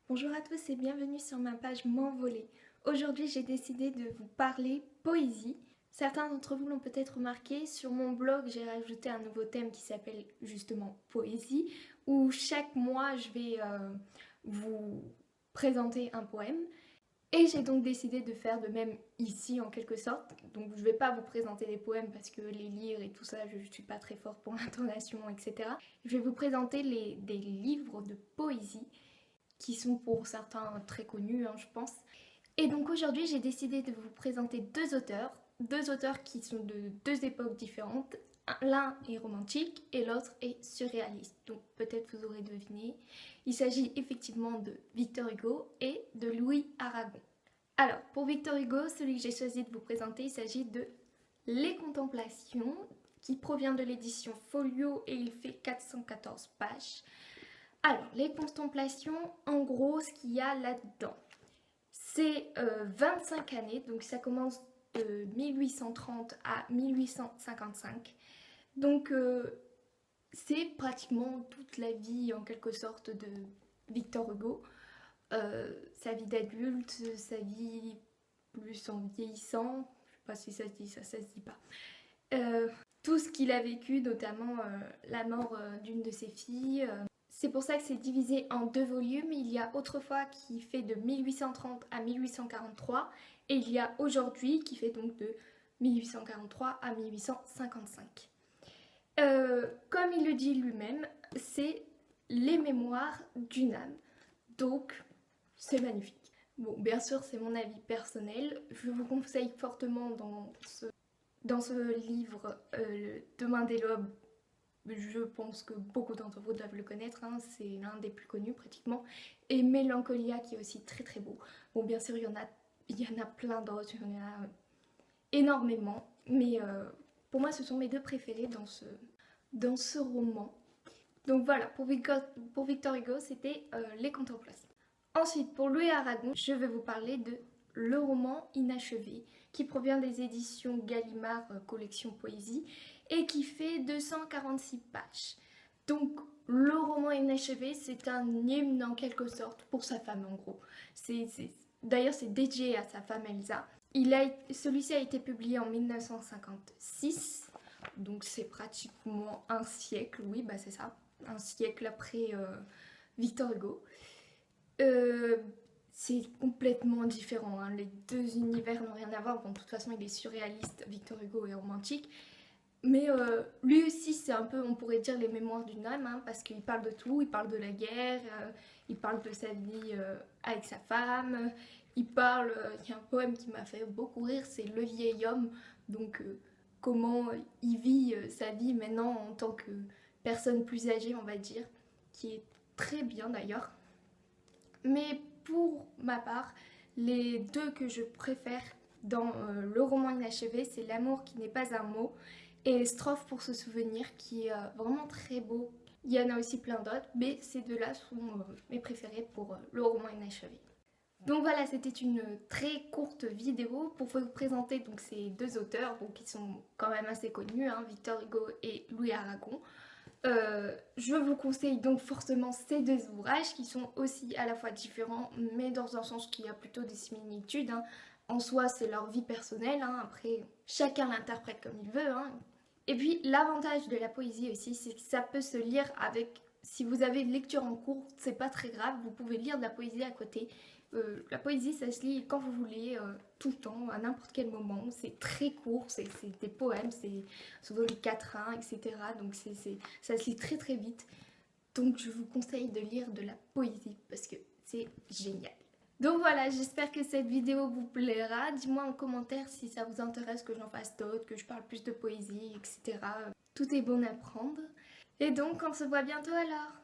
Bonjour à tous et bienvenue sur ma page M'envoler. Aujourd'hui j'ai décidé de vous parler poésie. Certains d'entre vous l'ont peut-être remarqué, sur mon blog j'ai rajouté un nouveau thème qui s'appelle justement poésie, où chaque mois je vais vous présenter un poème. Et j'ai donc décidé de faire de même ici en quelque sorte. Donc je ne vais pas vous présenter des poèmes parce que les lire et tout ça, je ne suis pas très forte pour l'intonation, etc. Je vais vous présenter des livres de poésie qui sont pour certains très connus, je pense. Et donc aujourd'hui, j'ai décidé de vous présenter deux auteurs qui sont de deux époques différentes. L'un est romantique et l'autre est surréaliste. Donc peut-être vous aurez deviné. Il s'agit effectivement de Victor Hugo et de Louis Aragon. Alors, pour Victor Hugo, celui que j'ai choisi de vous présenter, il s'agit de Les Contemplations, qui provient de l'édition Folio et il fait 414 pages. Alors, les contemplations, en gros, ce qu'il y a là-dedans, c'est 25 années, donc ça commence de 1830 à 1855. Donc, c'est pratiquement toute la vie, en quelque sorte, de Victor Hugo. Sa vie d'adulte, sa vie plus en vieillissant, je sais pas si ça se dit, ça se dit pas. Tout ce qu'il a vécu, notamment la mort d'une de ses filles. C'est pour ça que c'est divisé en deux volumes. Il y a autrefois qui fait de 1830 à 1843 et il y a aujourd'hui qui fait donc de 1843 à 1855. Comme il le dit lui-même, c'est les mémoires d'une âme. Donc, c'est magnifique. Bon, bien sûr, c'est mon avis personnel. Je vous conseille fortement dans ce livre Demain des Lobes. Je pense que beaucoup d'entre vous doivent le connaître, c'est l'un des plus connus pratiquement. Et Mélancolia qui est aussi très très beau. Bon, bien sûr, il y en a plein d'autres, il y en a énormément. Mais pour moi, ce sont mes deux préférés dans ce roman. Donc voilà, pour Victor Hugo, c'était Les Contemplations. Ensuite, pour Louis Aragon, je vais vous parler de Le roman inachevé, qui provient des éditions Gallimard Collection Poésie et qui fait 246 pages. Donc, le roman inachevé, c'est un hymne en quelque sorte pour sa femme en gros. D'ailleurs, c'est dédié à sa femme Elsa. Celui-ci a été publié en 1956, donc c'est pratiquement un siècle, oui, bah c'est ça, un siècle après Victor Hugo. C'est complètement différent, les deux univers n'ont rien à voir. Bon, de toute façon, il est surréaliste, Victor Hugo est romantique. Mais lui aussi, c'est un peu, on pourrait dire, les mémoires d'une âme, parce qu'il parle de tout, il parle de la guerre, il parle de sa vie avec sa femme, il y a un poème qui m'a fait beaucoup rire, c'est Le vieil homme, donc comment il vit sa vie maintenant en tant que personne plus âgée, on va dire, qui est très bien d'ailleurs. Mais pour ma part, les deux que je préfère dans le roman inachevé, c'est L'amour qui n'est pas un mot et Strophe pour se souvenir, qui est vraiment très beau. Il y en a aussi plein d'autres, mais ces deux-là sont mes préférés pour le roman inachevé. Donc voilà, c'était une très courte vidéo pour vous présenter donc ces deux auteurs qui sont quand même assez connus, Victor Hugo et Louis Aragon. Je vous conseille donc forcément ces deux ouvrages qui sont aussi à la fois différents mais dans un sens qui a plutôt des similitudes. En soi, c'est leur vie personnelle, après chacun l'interprète comme il veut. Et puis l'avantage de la poésie aussi, c'est que ça peut se lire avec, si vous avez une lecture en cours, c'est pas très grave, vous pouvez lire de la poésie à côté. La poésie, ça se lit quand vous voulez, tout le temps, à n'importe quel moment. C'est très court, c'est des poèmes, c'est souvent des quatrains, etc. Donc ça se lit très très vite. Donc je vous conseille de lire de la poésie parce que c'est génial. Donc voilà, j'espère que cette vidéo vous plaira. Dis-moi en commentaire si ça vous intéresse que j'en fasse d'autres, que je parle plus de poésie, etc. Tout est bon à prendre. Et donc, on se voit bientôt alors.